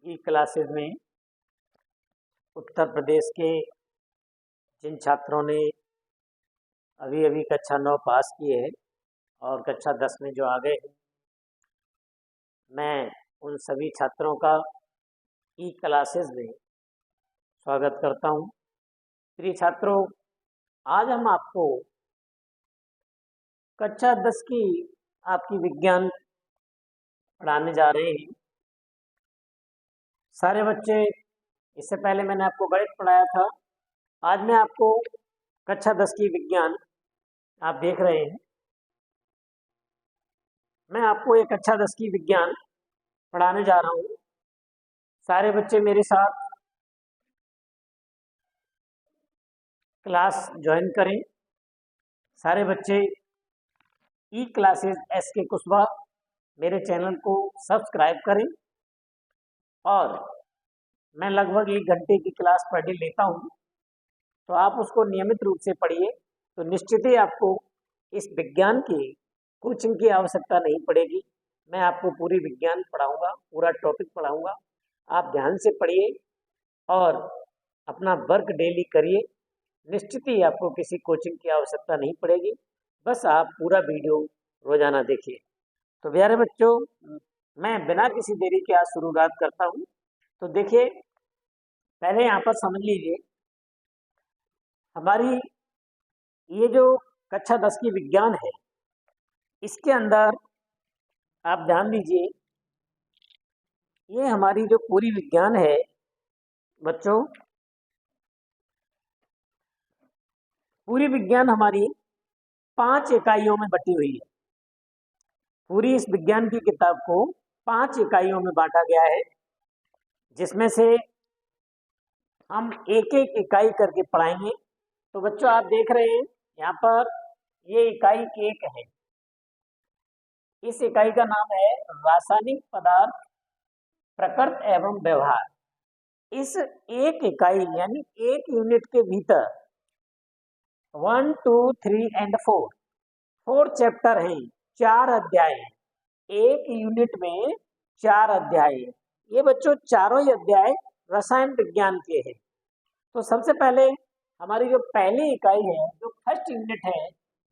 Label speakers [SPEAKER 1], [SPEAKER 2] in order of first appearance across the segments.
[SPEAKER 1] ई classes में उत्तर प्रदेश के जिन छात्रों ने अभी अभी कक्षा 9 पास किए है और कक्षा 10 में जो आ गए हैं, मैं उन सभी छात्रों का ई क्लासेस में स्वागत करता हूं। प्रिय छात्रों, आज हम आपको कक्षा 10 की आपकी विज्ञान पढ़ाने जा रहे हैं। सारे बच्चे, इससे पहले मैंने आपको गणित पढ़ाया था। आज मैं आपको कक्षा 10 की विज्ञान आप देख रहे हैं। मैं आपको एक कक्षा 10 की विज्ञान पढ़ाने जा रहा हूँ। सारे बच्चे मेरे साथ क्लास ज्वाइन करें। सारे बच्चे ई क्लासेस SK कुशवाहा मेरे चैनल को सब्सक्राइब करें और मैं लगभग 1 घंटे की क्लास पर डे लेता हूँ, तो आप उसको नियमित रूप से पढ़िए, तो निश्चित ही आपको इस विज्ञान की कोचिंग की आवश्यकता नहीं पड़ेगी। मैं आपको पूरी विज्ञान पढ़ाऊंगा, पूरा टॉपिक पढ़ाऊंगा। आप ध्यान से पढ़िए और अपना वर्क डेली करिए। निश्चित ही आपको किसी कोचिंग की आवश्यकता नहीं पड़ेगी, बस आप पूरा वीडियो रोजाना देखिए। तो प्यारे बच्चों, मैं बिना किसी देरी के आज शुरुआत करता हूँ। तो देखिए, पहले यहाँ पर समझ लीजिए, हमारी ये जो कक्षा 10 की विज्ञान है, इसके अंदर आप ध्यान दीजिए, ये हमारी जो पूरी विज्ञान है बच्चों, पूरी विज्ञान हमारी 5 इकाइयों में बटी हुई है। पूरी इस विज्ञान की किताब को 5 इकाइयों में बांटा गया है, जिसमें से हम एक एक इकाई करके पढ़ाएंगे। तो बच्चों, आप देख रहे हैं यहाँ पर ये इकाई 1 है। इस इकाई का नाम है रासायनिक पदार्थ प्रकृति एवं व्यवहार। इस एक इकाई यानी एक यूनिट के भीतर 1, 2, 3 एंड 4 चैप्टर हैं, 4 अध्याय हैं। एक यूनिट में 4 अध्याय हैं। ये बच्चों चारों ही अध्याय रसायन विज्ञान के हैं। तो सबसे पहले हमारी जो पहली इकाई है, जो फर्स्ट यूनिट है,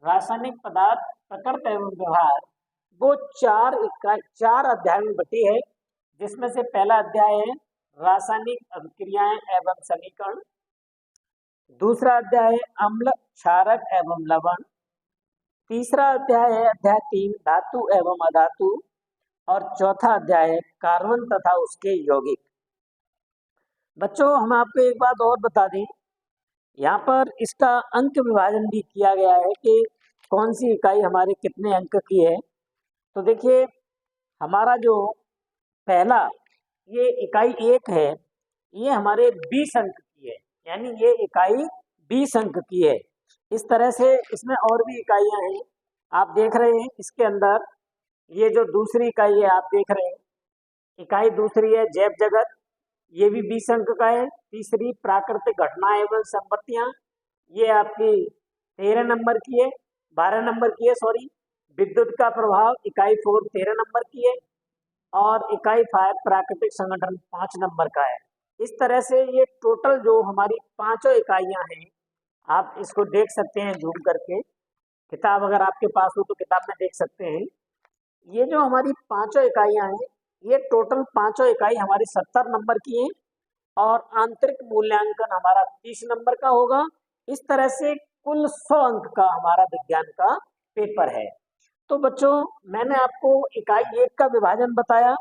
[SPEAKER 1] रासायनिक पदार्थ प्रकृति एवं व्यवहार, वो 4 अध्याय में बटी है, जिसमें से पहला अध्याय है रासायनिक अभिक्रियाएं एवं समीकरण। दूसरा अध्याय है अम्ल, क्षारक एवं लवण। तीसरा अध्याय है अध्याय 3 धातु एवं अधातु। और चौथा अध्याय है कार्बन तथा उसके यौगिक। बच्चों, हम आपको एक बात और बता दें, यहाँ पर इसका अंक विभाजन भी किया गया है कि कौन सी इकाई हमारे कितने अंक की है। तो देखिए, हमारा जो पहला ये इकाई 1 है, ये हमारे 20 अंक की है, यानी ये इकाई 20 अंक की है। इस तरह से इसमें और भी इकाइयां हैं, आप देख रहे हैं। इसके अंदर ये जो दूसरी इकाई है, आप देख रहे हैं, इकाई दूसरी है जैव जगत, ये भी 20 अंक का है। तीसरी प्राकृतिक घटना एवं संपत्तियां, ये आपकी 13 नंबर की है, 12 नंबर की है, सॉरी। विद्युत का प्रभाव इकाई 4 13 नंबर की है और इकाई 5 प्राकृतिक संगठन 5 नंबर का है। इस तरह से ये टोटल जो हमारी 5 इकाइयां हैं, आप इसको देख सकते हैं जूम करके। किताब अगर आपके पास हो तो किताब में देख सकते हैं। ये जो हमारी 5 इकाइयां हैं, ये टोटल 5 इकाई हमारी 70 नंबर की हैं और आंतरिक मूल्यांकन हमारा 30 नंबर का होगा। इस तरह से कुल 100 अंक का हमारा विज्ञान का पेपर है। तो बच्चों, मैंने आपको इकाई 1 का विभाजन बताया,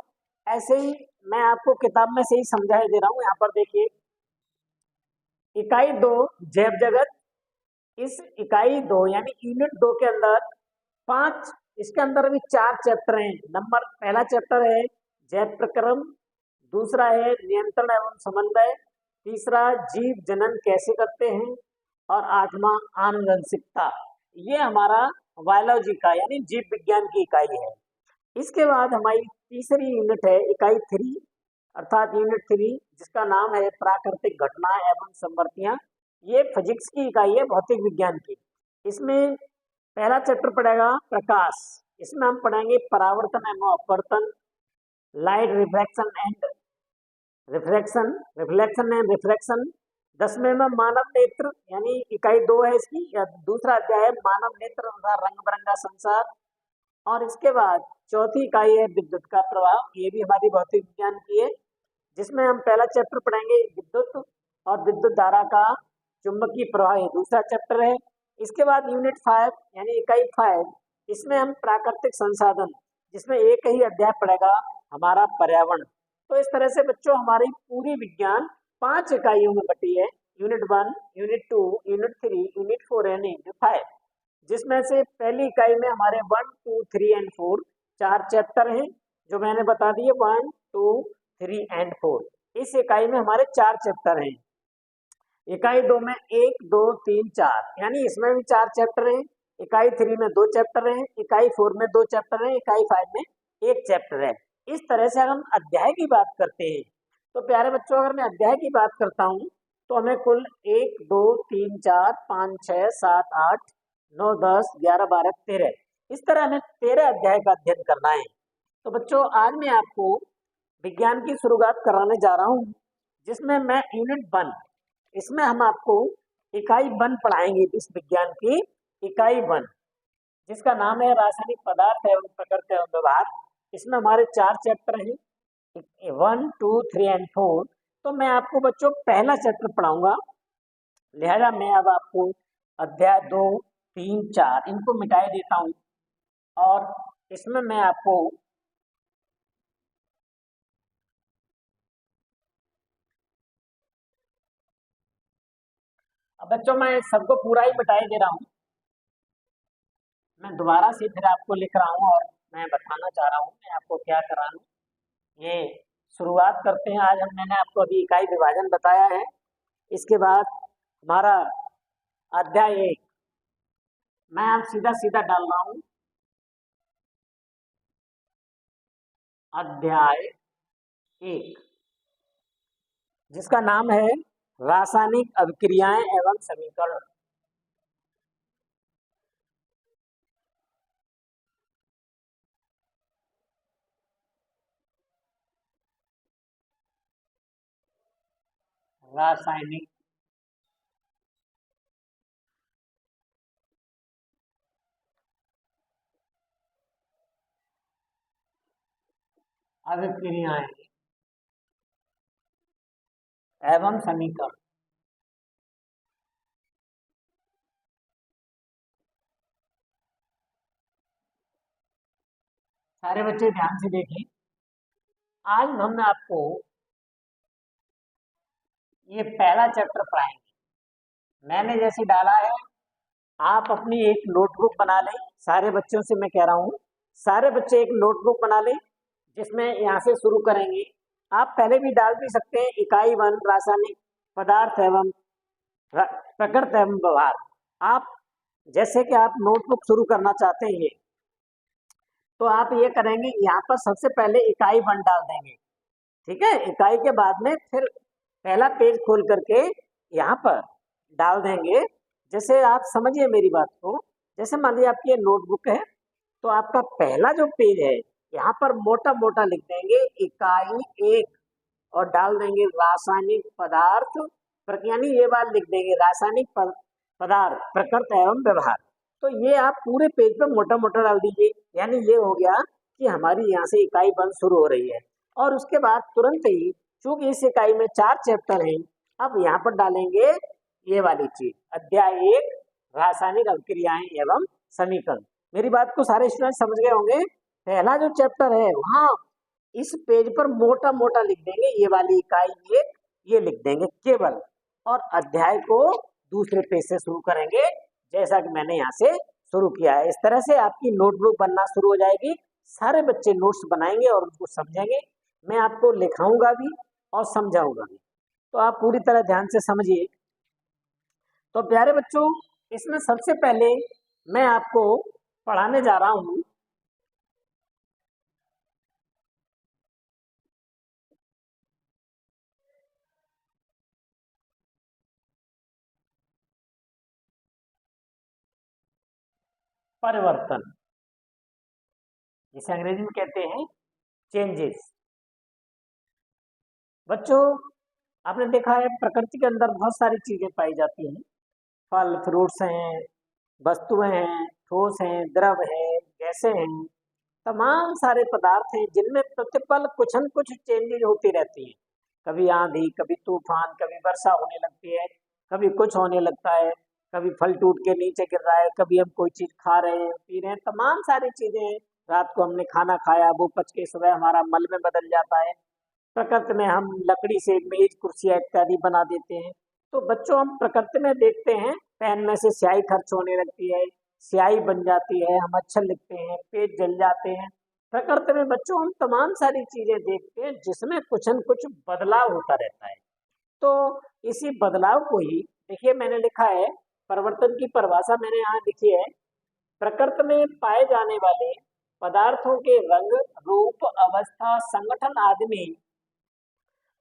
[SPEAKER 1] ऐसे ही मैं आपको किताब में से ही समझाई दे रहा हूँ। यहाँ पर देखिए, इकाई 2 जैव जगत, इस इकाई 2 यानी यूनिट 2 के अंदर 5, इसके अंदर भी 4 चैप्टर हैं। नंबर पहला चैप्टर है जैव प्रक्रम, दूसरा है नियंत्रण एवं समन्वय, तीसरा जीव जनन कैसे करते हैं, और 8वां आनुवंशिकता। ये हमारा बायोलॉजी का यानी जीव विज्ञान की इकाई है। इसके बाद हमारी तीसरी यूनिट है इकाई 3, अर्थात यूनिट 3, जिसका नाम है प्राकृतिक घटना एवं संपत्तियां। ये फिजिक्स की इकाई है, भौतिक विज्ञान की। इसमें पहला चैप्टर पड़ेगा प्रकाश, इसमें हम पढ़ेंगे परावर्तन एवं अपवर्तन, light refraction and reflection, reflection and refraction. 10वें में मानव नेत्र, यानी इकाई 2 है इसकी, या दूसरा अध्याय है मानव नेत्र तथा रंग बिरंगा संसार। और इसके बाद चौथी इकाई है विद्युत का प्रभाव, ये भी हमारी भौतिक विज्ञान की है, जिसमें हम पहला चैप्टर पढ़ेंगे विद्युत और विद्युत धारा का चुंबकीय प्रवाह, ये दूसरा चैप्टर है। इसके बाद यूनिट 5 यानी इकाई 5, इसमें हम प्राकृतिक संसाधन, जिसमें एक ही अध्याय पड़ेगा हमारा पर्यावरण। तो इस तरह से बच्चों हमारी पूरी विज्ञान 5 इकाइयों में बटी है, unit 1, unit 2, unit 3, unit 4 and unit 5, जिसमें से पहली इकाई में हमारे 1, 2, 3 एंड 4 4 चैप्टर हैं, जो मैंने बता दिए 1, 2, 3 एंड 4। इस इकाई में हमारे 4 चैप्टर हैं। इकाई 2 में 1, 2, 3, 4, यानी इसमें भी 4 चैप्टर हैं। इकाई 3 में 2 चैप्टर हैं, इकाई 4 में 2 चैप्टर हैं, इकाई 5 में 1 चैप्टर है। इस तरह से अगर हम अध्याय की बात करते हैं, तो प्यारे बच्चों अगर मैं अध्याय की बात करता हूँ, तो हमें कुल 1, 2, 3, 4, 5, 6, 7, 8, 9, 10, 11, 12, 13, इस तरह हमें 13 अध्याय का अध्ययन करना है। तो बच्चों आज मैं आपको विज्ञान की शुरुआत कराने जा रहा हूँ, जिसमें मैं यूनिट 1, इसमें हम आपको इकाई 1 पढ़ाएंगे। इस विज्ञान की इकाई 1, जिसका नाम है रासायनिक पदार्थ एवं प्रकृति एवं व्यवहार। इसमें हमारे 4 चैप्टर हैं, 1, 2, 3 एंड 4। तो मैं आपको बच्चों पहला चैप्टर पढ़ाऊंगा, लिहाजा मैं अब आपको अध्याय 2, 3, 4 इनको मिटाई देता हूँ, और इसमें मैं आपको अब बच्चों मैं सबको पूरा ही मिटाई दे रहा हूँ। मैं दोबारा से फिर आपको लिख रहा हूँ और मैं बताना चाह रहा हूँ मैं आपको क्या कर रहा हूँ। ये शुरुआत करते हैं। आज हम मैंने आपको अभी इकाई विभाजन बताया है। इसके बाद हमारा अध्याय 1, मैं अब सीधा सीधा डाल रहा हूँ अध्याय 1, जिसका नाम है रासायनिक अभिक्रियाएं एवं समीकरण। रासायनिक अभिक्रियाएं एवं समीकरण। सारे बच्चे ध्यान से देखें। आज हम आपको ये पहला चैप्टर पढ़ाएंगे। मैंने जैसे डाला है, आप अपनी एक नोटबुक बना लें। सारे बच्चों से मैं कह रहा हूँ, सारे बच्चे एक नोटबुक बना लें, जिसमें यहाँ से शुरू करेंगे। आप पहले भी डाल भी सकते हैं इकाई 1 रासायनिक पदार्थ एवं प्रकृति एवं व्यवहार। आप जैसे कि आप नोटबुक शुरू करना चाहते हैं, तो आप ये करेंगे, यहाँ पर सबसे पहले इकाई 1 डाल देंगे। ठीक है, इकाई के बाद में फिर पहला पेज खोल करके यहाँ पर डाल देंगे। जैसे आप समझिए मेरी बात को, जैसे मान लीजिए आपकी ये नोटबुक है, तो आपका पहला जो पेज है, यहाँ पर मोटा मोटा लिख देंगे इकाई 1 और डाल देंगे रासायनिक पदार्थ यानी ये बात लिख देंगे रासायनिक पदार्थ प्रकृति एवं व्यवहार। तो ये आप पूरे पेज पे मोटा मोटा डाल दीजिए, यानी ये हो गया कि हमारी यहाँ से इकाई 1 शुरू हो रही है। और उसके बाद तुरंत ही, चूंकि इस इकाई में 4 चैप्टर हैं, अब यहाँ पर डालेंगे ये वाली चीज, अध्याय 1 रासायनिक अभिक्रियाएं एवं समीकरण। मेरी बात को सारे स्टूडेंट समझ गए होंगे। पहला जो चैप्टर है वहाँ इस पेज पर मोटा मोटा लिख देंगे ये वाली इकाई 1, ये लिख देंगे केवल, और अध्याय को दूसरे पेज से शुरू करेंगे, जैसा कि मैंने यहाँ से शुरू किया है। इस तरह से आपकी नोटबुक बनना शुरू हो जाएगी। सारे बच्चे नोट्स बनाएंगे और उनको समझेंगे। मैं आपको लिखाऊंगा भी और समझाऊंगा भी, तो आप पूरी तरह ध्यान से समझिए। तो प्यारे बच्चों, इसमें सबसे पहले मैं आपको पढ़ाने जा रहा हूँ परिवर्तन। जिसे अंग्रेजी में कहते हैं चेंजेस। बच्चों, आपने देखा है प्रकृति के अंदर बहुत सारी चीजें पाई जाती हैं। फल फ्रूट्स हैं, वस्तुएं हैं, ठोस हैं, द्रव है, गैसें हैं, तमाम सारे पदार्थ हैं जिनमें प्रतिपल कुछ न कुछ चेंजेस होती रहती हैं। कभी आंधी, कभी तूफान, कभी वर्षा होने लगती है, कभी कुछ होने लगता है, कभी फल टूट के नीचे गिर रहा है, कभी हम कोई चीज खा रहे हैं, पी रहे हैं, तमाम सारी चीजें हैं। रात को हमने खाना खाया, वो पच के सुबह हमारा मल में बदल जाता है। प्रकृति में हम लकड़ी से मेज कुर्सियां इत्यादि बना देते हैं। तो बच्चों, हम प्रकृति में देखते हैं पेन में से स्याही खर्च होने लगती है, स्याही बन जाती है, हम अक्षर लिखते हैं, पेज जल जाते हैं। प्रकृति में बच्चों हम तमाम सारी चीजें देखते हैं जिसमें कुछ न कुछ बदलाव होता रहता है। तो इसी बदलाव को ही देखिए, मैंने लिखा है, परिवर्तन की परिभाषा मैंने यहाँ लिखी है। प्रकृति में पाए जाने वाले पदार्थों के रंग, रूप, अवस्था, संगठन आदि में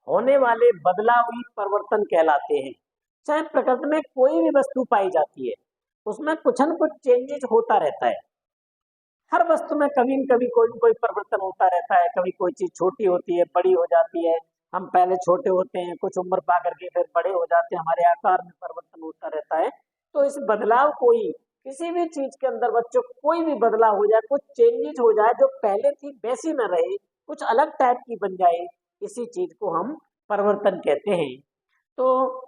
[SPEAKER 1] होने वाले बदलाव ही परिवर्तन कहलाते हैं। चाहे प्रकृति में कोई भी वस्तु पाई जाती है, उसमें कुछ न कुछ चेंजेस होता रहता है। हर वस्तु में कभी न कभी कोई न कोई परिवर्तन होता रहता है। कभी कोई चीज छोटी होती है, बड़ी हो जाती है। हम पहले छोटे होते हैं, कुछ उम्र पा करके फिर बड़े हो जाते हैं, हमारे आकार में परिवर्तन होता रहता है। तो इस बदलाव को ही, किसी भी चीज के अंदर बच्चों कोई भी बदलाव हो जाए, कुछ चेंजेस हो जाए, जो पहले थी वैसी न रहे, कुछ अलग टाइप की बन जाए, इसी चीज को हम परिवर्तन कहते हैं। तो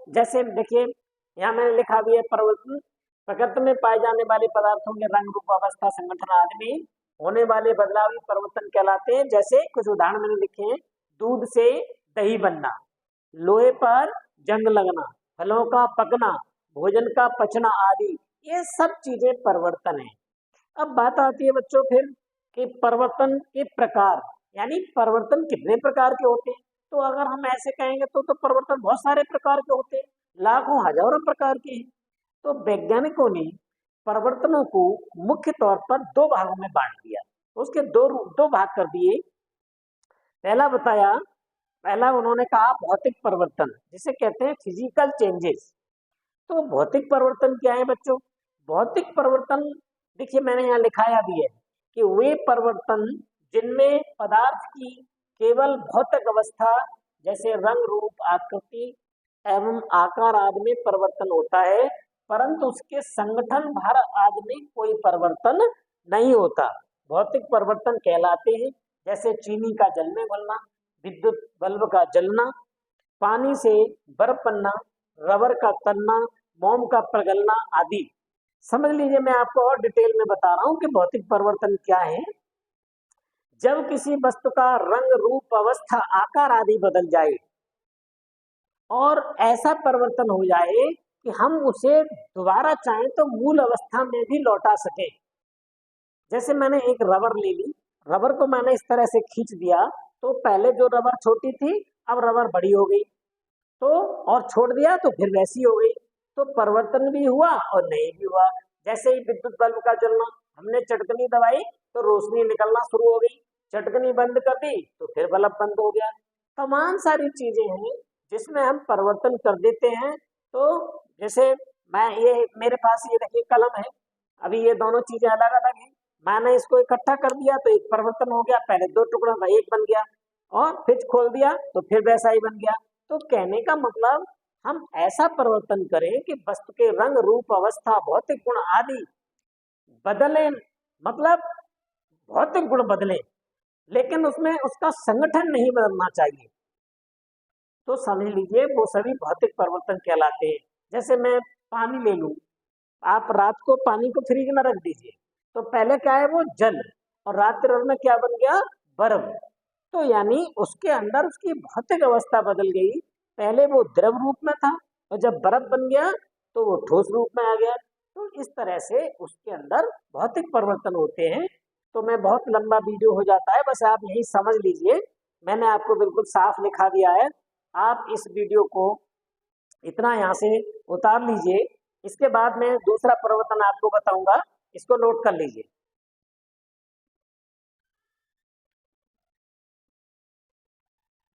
[SPEAKER 1] जैसे देखिए, यहाँ मैंने लिखा भी है, परिवर्तन प्रकृति में पाए जाने वाले पदार्थों के रंग, रूप, अवस्था, संगठन आदि में होने वाले बदलाव ही परिवर्तन कहलाते हैं। जैसे कुछ उदाहरण मैंने लिखे हैं, दूध से दही बनना, लोहे पर जंग लगना, फलों का पकना, भोजन का पचना आदि, ये सब चीजें परिवर्तन है। अब बात आती है बच्चों फिर कि परिवर्तन के प्रकार, यानी परिवर्तन कितने प्रकार के होते हैं। तो अगर हम ऐसे कहेंगे तो परिवर्तन बहुत सारे प्रकार के होते हैं, लाखों हजारों प्रकार के हैं। तो वैज्ञानिकों ने परिवर्तनों को मुख्य तौर पर दो भागों में बांट दिया, उसके दो भाग कर दिए। पहला उन्होंने कहा भौतिक परिवर्तन, जिसे कहते हैं फिजिकल चेंजेस। तो भौतिक परिवर्तन क्या है बच्चों? भौतिक परिवर्तन, देखिए मैंने यहाँ लिखाया भी है कि वे परिवर्तन जिनमें पदार्थ की केवल भौतिक अवस्था जैसे रंग, रूप, आकृति एवं आकार आदि में परिवर्तन होता है, परंतु उसके संगठन, भार आदि में कोई परिवर्तन नहीं होता, भौतिक परिवर्तन कहलाते हैं। जैसे चीनी का जल में घुलना, विद्युत बल्ब का जलना, पानी से बर्फ बनना, रबर का तनना, मोम का पिघलना आदि। समझ लीजिए, मैं आपको और डिटेल में बता रहा हूं कि भौतिक परिवर्तन क्या है। जब किसी वस्तु का रंग, रूप, अवस्था, आकार आदि बदल जाए और ऐसा परिवर्तन हो जाए कि हम उसे दोबारा चाहें तो मूल अवस्था में भी लौटा सके। जैसे मैंने एक रबर ले ली, रबर को मैंने इस तरह से खींच दिया, तो पहले जो रबर छोटी थी, अब रबर बड़ी हो गई, तो और छोड़ दिया तो फिर वैसी हो गई। तो परिवर्तन भी हुआ और नहीं भी हुआ। जैसे ही विद्युत बल्ब का जलना, हमने चटकनी दबाई तो रोशनी निकलना शुरू हो गई, चटकनी बंद कर दी तो फिर बल्ब बंद हो गया। तमाम सारी चीजें हैं जिसमें हम परिवर्तन कर देते हैं। तो जैसे मैं, ये मेरे पास ये देखिए कलम है, अभी ये दोनों चीजें अलग अलग हैं, मैंने इसको इकट्ठा कर दिया तो एक परिवर्तन हो गया, पहले दो टुकड़ों का एक बन गया, और फिर खोल दिया तो फिर वैसा ही बन गया। तो कहने का मतलब, हम ऐसा परिवर्तन करें कि वस्तु के रंग, रूप, अवस्था, भौतिक गुण आदि बदले, मतलब भौतिक गुण बदले, लेकिन उसमें उसका संगठन नहीं बदलना चाहिए। तो समझ लीजिए वो सभी भौतिक परिवर्तन कहलाते हैं। जैसे मैं पानी ले लूं, आप रात को पानी को फ्रिज में रख दीजिए, तो पहले क्या है, वो जल, और रात में क्या बन गया, बर्फ। तो यानी उसके अंदर उसकी भौतिक अवस्था बदल गई, पहले वो द्रव रूप में था और जब बर्फ बन गया तो वो ठोस रूप में आ गया। तो इस तरह से उसके अंदर भौतिक परिवर्तन होते हैं। तो मैं, बहुत लंबा वीडियो हो जाता है, बस आप यही समझ लीजिए, मैंने आपको बिल्कुल साफ लिखा दिया है। आप इस वीडियो को इतना यहाँ से उतार लीजिए, इसके बाद मैं दूसरा परिवर्तन आपको बताऊंगा, इसको नोट कर लीजिए।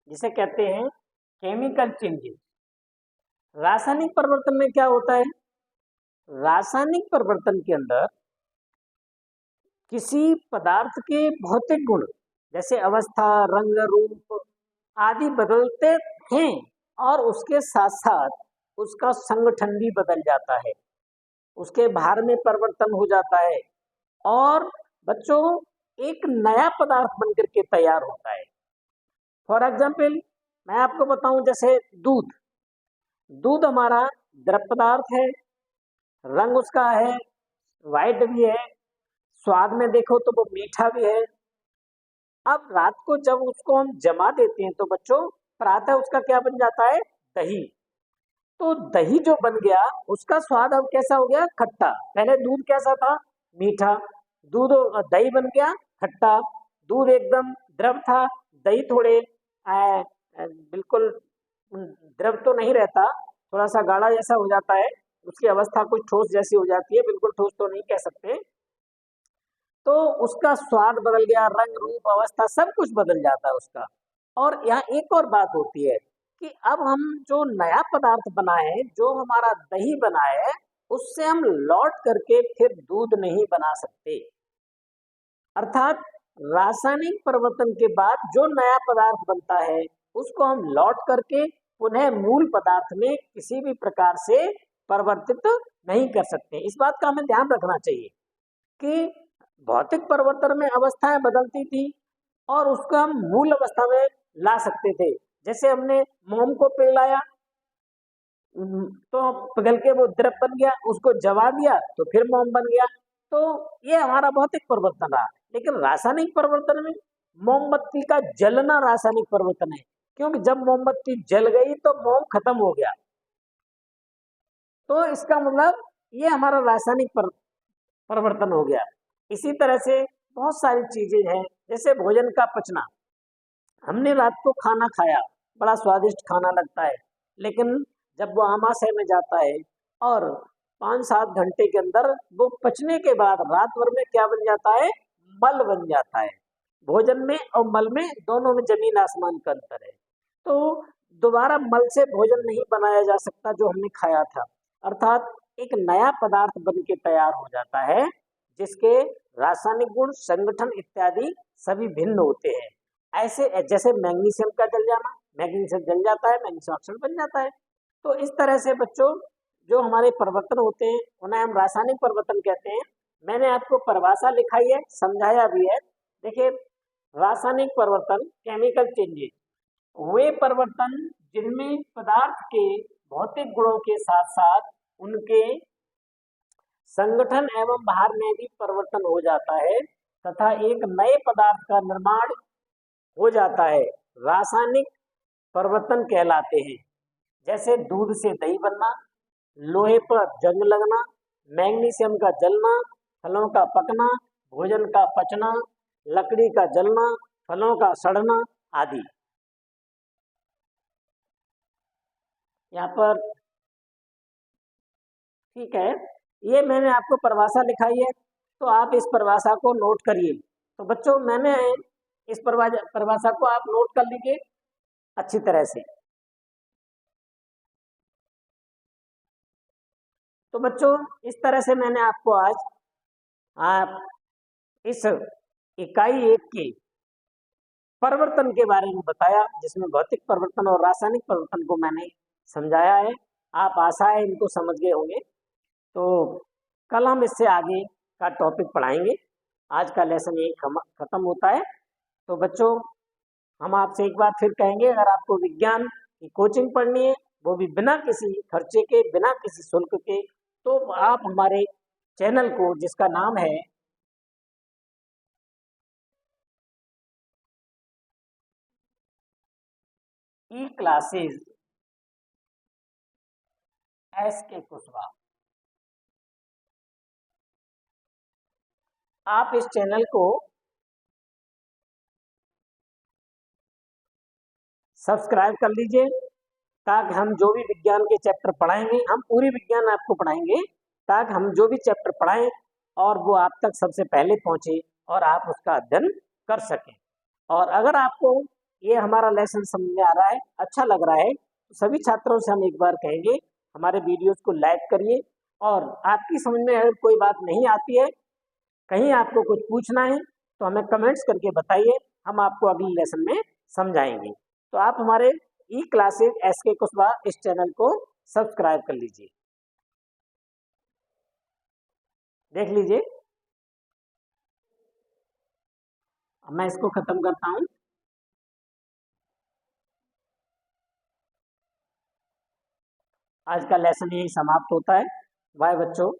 [SPEAKER 1] जिसे कहते हैं केमिकल चेंजेस। रासायनिक परिवर्तन में क्या होता है? रासायनिक परिवर्तन के अंदर किसी पदार्थ के भौतिक गुण जैसे अवस्था, रंग, रूप आदि बदलते हैं और उसके साथ साथ उसका संगठन भी बदल जाता है, उसके भार में परिवर्तन हो जाता है और बच्चों एक नया पदार्थ बनकर के तैयार होता है। फॉर एग्जाम्पल मैं आपको बताऊं, जैसे दूध, दूध हमारा द्रव पदार्थ है, रंग उसका है वाइट भी है, स्वाद में देखो तो वो मीठा भी है। अब रात को जब उसको हम जमा देते हैं तो बच्चों प्रातः उसका क्या बन जाता है, दही। तो दही जो बन गया उसका स्वाद अब कैसा हो गया, खट्टा। पहले दूध कैसा था, मीठा। दूध दही बन गया खट्टा। दूध एकदम द्रव था, दही थोड़े बिल्कुल द्रव तो नहीं रहता, थोड़ा सा गाढ़ा जैसा हो जाता है, उसकी अवस्था कुछ ठोस जैसी हो जाती है, बिल्कुल ठोस तो नहीं कह सकते। तो उसका स्वाद बदल गया, रंग रूप अवस्था सब कुछ बदल जाता है उसका। और यहाँ एक और बात होती है कि अब हम जो नया पदार्थ बनाए, जो हमारा दही बनाए, उससे हम लौट करके फिर दूध नहीं बना सकते। अर्थात रासायनिक परिवर्तन के बाद जो नया पदार्थ बनता है उसको हम लौट करके पुनः मूल पदार्थ में किसी भी प्रकार से परिवर्तित नहीं कर सकते। इस बात का हमें ध्यान रखना चाहिए कि भौतिक परिवर्तन में अवस्थाएं बदलती थी और उसको हम मूल अवस्था में ला सकते थे। जैसे हमने मोम को पिघलाया तो पिघल के वो द्रव बन गया, उसको जला दिया तो फिर मोम बन गया। तो ये हमारा भौतिक परिवर्तन रहा। लेकिन रासायनिक परिवर्तन में मोमबत्ती का जलना रासायनिक परिवर्तन है, क्योंकि जब मोमबत्ती जल गई तो मोम खत्म हो गया। तो इसका मतलब ये हमारा रासायनिक परिवर्तन हो गया। इसी तरह से बहुत सारी चीजें हैं, जैसे भोजन का पचना। हमने रात को खाना खाया, बड़ा स्वादिष्ट खाना लगता है, लेकिन जब वो आमाशय में जाता है और 5-7 घंटे के अंदर वो पचने के बाद रात भर में क्या बन जाता है, मल बन जाता है। भोजन में और मल में दोनों में जमीन आसमान का अंतर है। तो दोबारा मल से भोजन नहीं बनाया जा सकता जो हमने खाया था। अर्थात एक नया पदार्थ बन के तैयार हो जाता है जिसके रासायनिक गुण, संगठन इत्यादि सभी भिन्न होते हैं। ऐसे जैसे मैग्नीशियम का जल जाना, मैग्नीशियम जल जाता है, मैग्नीशियम ऑक्साइड बन जाता है। तो इस तरह से बच्चों जो हमारे परिवर्तन होते हैं उन्हें हम रासायनिक परिवर्तन कहते हैं। मैंने आपको परिभाषा लिखाई है, समझाया भी है। देखिए, रासायनिक परिवर्तन केमिकल चेंजेस वे परिवर्तन जिनमें पदार्थ के भौतिक गुणों के साथ साथ उनके संगठन एवं भार में भी परिवर्तन हो जाता है तथा एक नए पदार्थ का निर्माण हो जाता है, रासायनिक परिवर्तन कहलाते हैं। जैसे दूध से दही बनना, लोहे पर जंग लगना, मैग्नीशियम का जलना, फलों का पकना, भोजन का पचना, लकड़ी का जलना, फलों का सड़ना आदि। यहाँ पर ठीक है, ये मैंने आपको परिभाषा लिखाई है, तो आप इस परिभाषा को नोट करिए। तो बच्चों मैंने इस परिभाषा को आप नोट कर लीजिए अच्छी तरह से। तो बच्चों इस तरह से मैंने आपको आज इस इकाई 1 के परिवर्तन के बारे में बताया, जिसमें भौतिक परिवर्तन और रासायनिक परिवर्तन को मैंने समझाया है। आप आशा है इनको समझ गए होंगे। तो कल हम इससे आगे का टॉपिक पढ़ाएंगे। आज का लेसन यही खत्म होता है। तो बच्चों हम आपसे एक बार फिर कहेंगे, अगर आपको विज्ञान की कोचिंग पढ़नी है, वो भी बिना किसी खर्चे के, बिना किसी शुल्क के, तो आप हमारे चैनल को, जिसका नाम है ई क्लासेस SK कुशवाहा, आप इस चैनल को सब्सक्राइब कर लीजिए ताकि हम जो भी विज्ञान के चैप्टर पढ़ाएंगे, हम पूरी विज्ञान आपको पढ़ाएंगे, ताकि हम जो भी चैप्टर पढ़ाएं और वो आप तक सबसे पहले पहुंचे और आप उसका अध्ययन कर सकें। और अगर आपको ये हमारा लेसन समझ में आ रहा है, अच्छा लग रहा है, तो सभी छात्रों से हम एक बार कहेंगे हमारे वीडियोस को लाइक करिए। और आपकी समझ में अगर कोई बात नहीं आती है कहीं आपको कुछ पूछना है तो हमें कमेंट्स करके बताइए, हम आपको अगले लेसन में समझाएंगे। तो आप हमारे ई क्लासेज SK कुशवाहा इस चैनल को सब्सक्राइब कर लीजिए। देख लीजिए, मैं इसको खत्म करता हूं। आज का लेसन यही समाप्त होता है। बाय बच्चों।